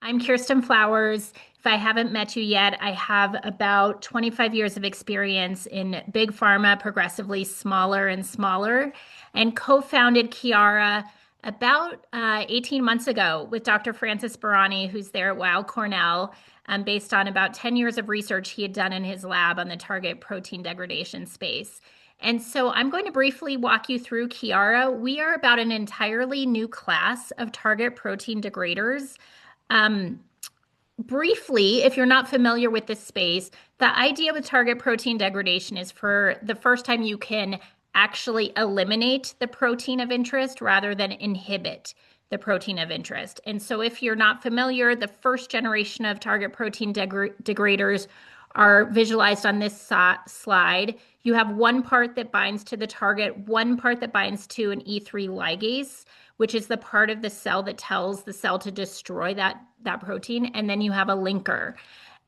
I'm Kirsten Flowers. If I haven't met you yet, I have about 25 years of experience in big pharma, progressively smaller and smaller, and co-founded Chiara about 18 months ago with Dr. Francis Barani, who's there at Weill Cornell, based on about 10 years of research he had done in his lab on the target protein degradation space. And so I'm going to briefly walk you through Chiara. We are about an entirely new class of target protein degraders. Um, Briefly, if you're not familiar with this space, the idea with target protein degradation is for the first time you can actually eliminate the protein of interest rather than inhibit the protein of interest. And so if you're not familiar, the first generation of target protein degraders are visualized on this slide. You have one part that binds to the target, one part that binds to an E3 ligase, which is the part of the cell that tells the cell to destroy that protein, and then you have a linker.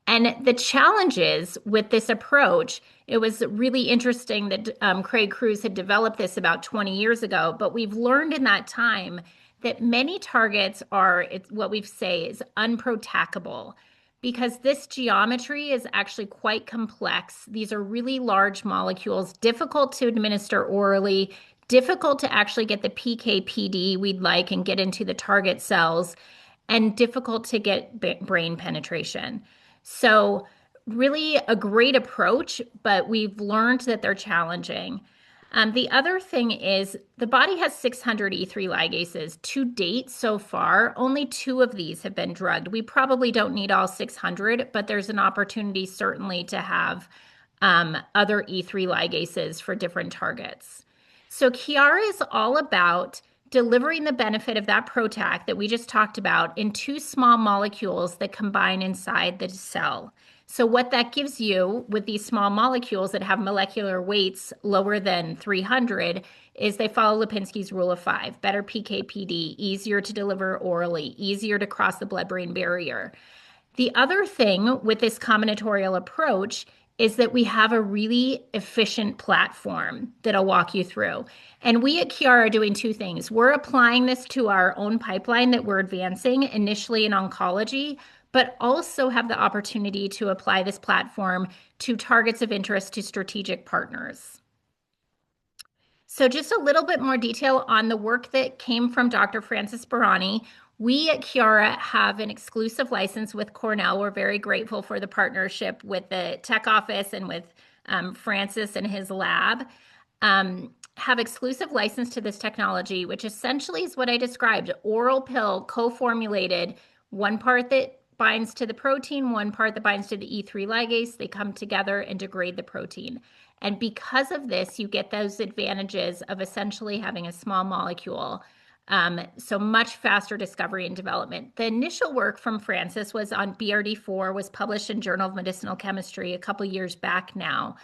And the challenges with this approach, it was really interesting that Craig Crews had developed this about 20 years ago, but we've learned in that time that many targets are, what we say is unprotacable because this geometry is actually quite complex. These are really large molecules, difficult to administer orally, difficult to actually get the PK/PD we'd like and get into the target cells, and difficult to get brain penetration. So really a great approach, but we've learned that they're challenging. The other thing is the body has 600 E3 ligases. To date, so far, only 2 of these have been drugged. We probably don't need all 600, but there's an opportunity certainly to have other E3 ligases for different targets. So Chiara is all about delivering the benefit of that PROTAC that we just talked about in 2 small molecules that combine inside the cell. So what that gives you with these small molecules that have molecular weights lower than 300 is they follow Lipinski's rule of 5, better PK/PD, easier to deliver orally, easier to cross the blood-brain barrier. The other thing with this combinatorial approach is that we have a really efficient platform that I'll walk you through. And we at Chiara are doing 2 things. We're applying this to our own pipeline that we're advancing initially in oncology, but also have the opportunity to apply this platform to targets of interest to strategic partners. So just a little bit more detail on the work that came from Dr. Francis Barani. We at Chiara have an exclusive license with Cornell. We're very grateful for the partnership with the tech office and with Francis and his lab. Have exclusive license to this technology, which essentially is what I described, oral pill co-formulated, one part that binds to the protein, one part that binds to the E3 ligase. They come together and degrade the protein. And because of this, you get those advantages of essentially having a small molecule. So much faster discovery and development. The initial work from Francis was on BRD4, was published in Journal of Medicinal Chemistry a couple years back now.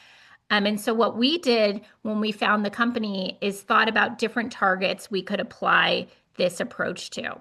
And so what we did when we found the company is thought about different targets we could apply this approach to.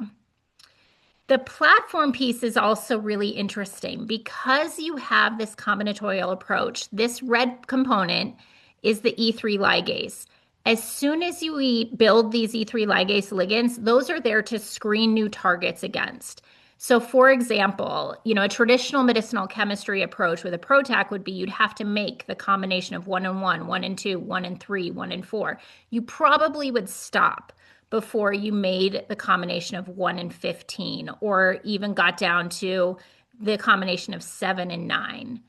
The platform piece is also really interesting because you have this combinatorial approach. This red component is the E3 ligase. As soon as you build these E3 ligase ligands, those are there to screen new targets against. So for example, a traditional medicinal chemistry approach with a PROTAC would be you'd have to make the combination of 1 and 1, 1 and 2, 1 and 3, 1 and 4. You probably would stop before you made the combination of 1 and 15, or even got down to the combination of 7 and 9.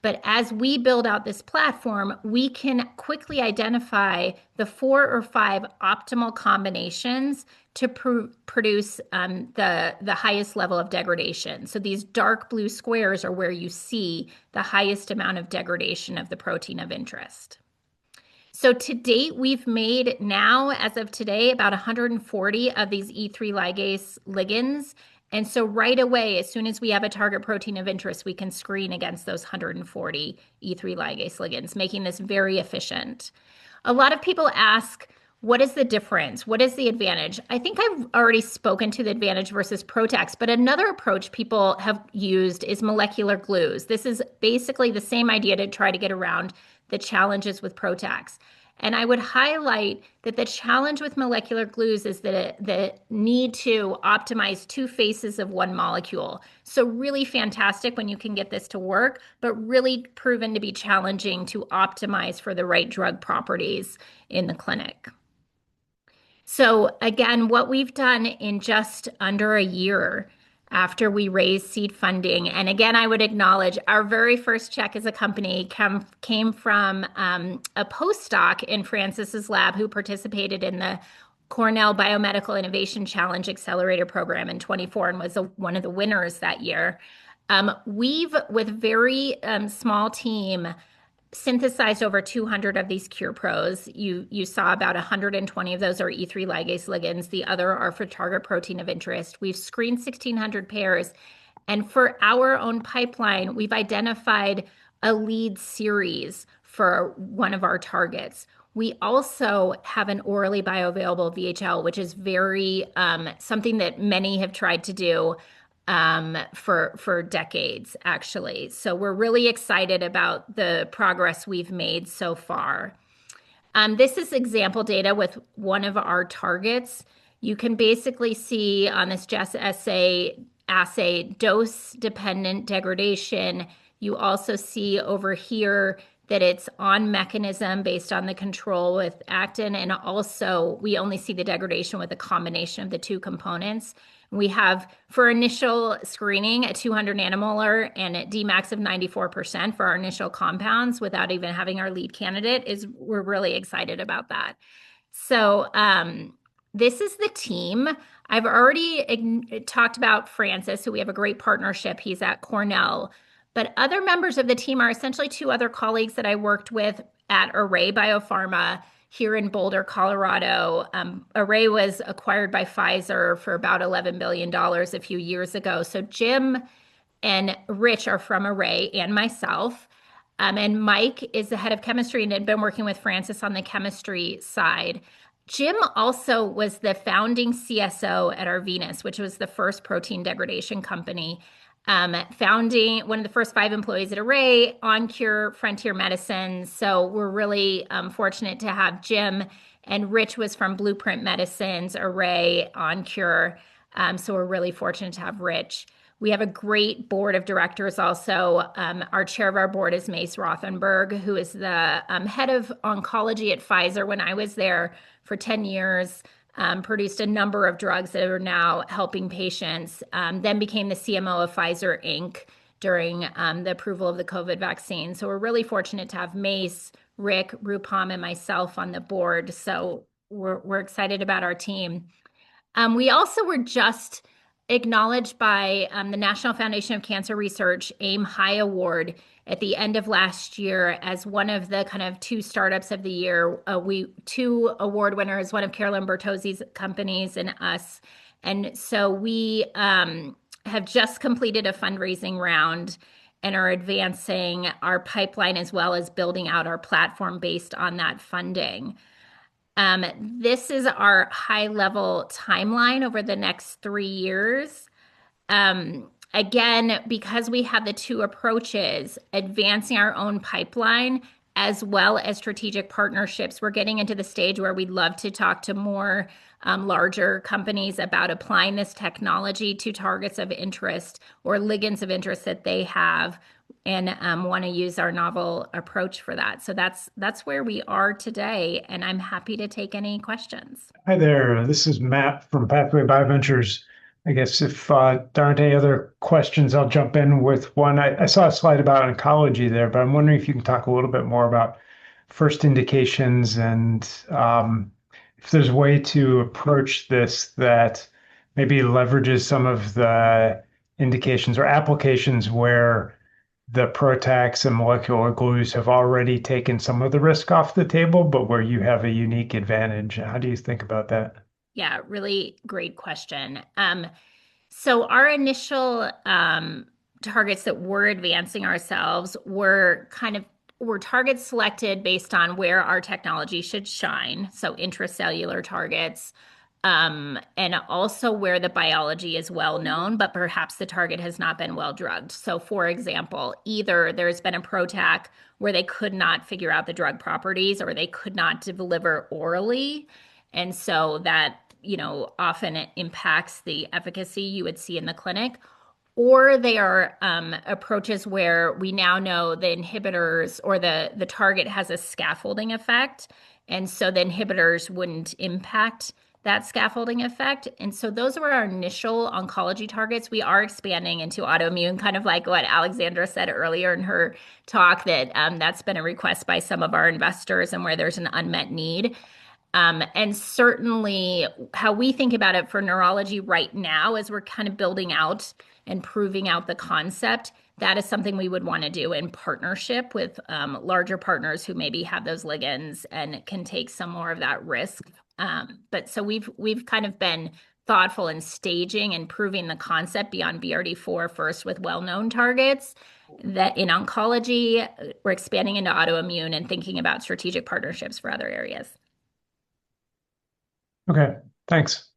But as we build out this platform, we can quickly identify the 4 or 5 optimal combinations to produce the highest level of degradation. So these dark blue squares are where you see the highest amount of degradation of the protein of interest. So to date, we've made now, as of today, about 140 of these E3 ligase ligands. And so right away, as soon as we have a target protein of interest, we can screen against those 140 E3 ligase ligands, making this very efficient. A lot of people ask, what is the difference? What is the advantage? I think I've already spoken to the advantage versus PROTACs, but another approach people have used is molecular glues. This is basically the same idea to try to get around the challenges with PROTACs. And I would highlight that the challenge with molecular glues is that the need to optimize two faces of one molecule. So really fantastic when you can get this to work, but really proven to be challenging to optimize for the right drug properties in the clinic. So again, what we've done in just under a year after we raised seed funding, and again, I would acknowledge our very first check as a company came from a postdoc in Francis's lab who participated in the Cornell Biomedical Innovation Challenge Accelerator Program in 24 and was one of the winners that year. We've, with very small team, synthesized over 200 of these cure pros. You saw about 120 of those are E3 ligase ligands. The other are for target protein of interest. We've screened 1,600 pairs. And for our own pipeline, we've identified a lead series for one of our targets. We also have an orally bioavailable VHL, which is very something that many have tried to do for decades, actually. So we're really excited about the progress we've made so far. This is example data with one of our targets. You can basically see on this JESS assay dose-dependent degradation. You also see over here that it's on mechanism based on the control with actin, and also we only see the degradation with a combination of the two components. We have, for initial screening, a 200 nanomolar and a Dmax of 94% for our initial compounds without even having our lead candidate. We're really excited about that. So this is the team. I've already talked about Francis, who we have a great partnership. He's at Cornell. But other members of the team are essentially two other colleagues that I worked with at Array Biopharma here in Boulder, Colorado. Array was acquired by Pfizer for about $11 billion a few years ago. So Jim and Rich are from Array and myself. And Mike is the head of chemistry and had been working with Francis on the chemistry side. Jim also was the founding CSO at Arvinas, which was the first protein degradation company. Founding one of the first 5 employees at Array, OnCure, Frontier Medicine. So we're really fortunate to have Jim, and Rich was from Blueprint Medicines, Array, OnCure. So we're really fortunate to have Rich. We have a great board of directors also. Our chair of our board is Mace Rothenberg, who is the head of oncology at Pfizer when I was there for 10 years. Produced a number of drugs that are now helping patients, then became the CMO of Pfizer Inc. during the approval of the COVID vaccine. So we're really fortunate to have Mace, Rick, Rupam, and myself on the board. So we're excited about our team. We also were just acknowledged by the National Foundation of Cancer Research AIM High Award at the end of last year as one of the kind of 2 startups of the year. 2 award winners, one of Carolyn Bertozzi's companies and us. And so we have just completed a fundraising round and are advancing our pipeline as well as building out our platform based on that funding. This is our high-level timeline over the next 3 years. Again, because we have the 2 approaches, advancing our own pipeline as well as strategic partnerships, we're getting into the stage where we'd love to talk to more larger companies about applying this technology to targets of interest or ligands of interest that they have and want to use our novel approach for that. So that's where we are today, and I'm happy to take any questions. Hi there. This is Matt from Pathway Bioventures. I guess if there aren't any other questions, I'll jump in with one. I saw a slide about oncology there, but I'm wondering if you can talk a little bit more about first indications and if there's a way to approach this that maybe leverages some of the indications or applications where the PROTACs and molecular glues have already taken some of the risk off the table, but where you have a unique advantage. How do you think about that? Yeah, really great question. So our initial targets that we're advancing ourselves were targets selected based on where our technology should shine. So intracellular targets, and also where the biology is well known, but perhaps the target has not been well drugged. So, for example, either there's been a PROTAC where they could not figure out the drug properties or they could not deliver orally. And so that, often it impacts the efficacy you would see in the clinic. Or they are approaches where we now know the inhibitors or the target has a scaffolding effect. And so the inhibitors wouldn't impact that scaffolding effect. And so those were our initial oncology targets. We are expanding into autoimmune, kind of like what Alexandra said earlier in her talk, that that's been a request by some of our investors and where there's an unmet need. And certainly, how we think about it for neurology right now, as we're kind of building out and proving out the concept, that is something we would want to do in partnership with larger partners who maybe have those ligands and can take some more of that risk. But so we've kind of been thoughtful in staging and proving the concept beyond BRD4 first with well-known targets. That in oncology, we're expanding into autoimmune and thinking about strategic partnerships for other areas. Okay, thanks.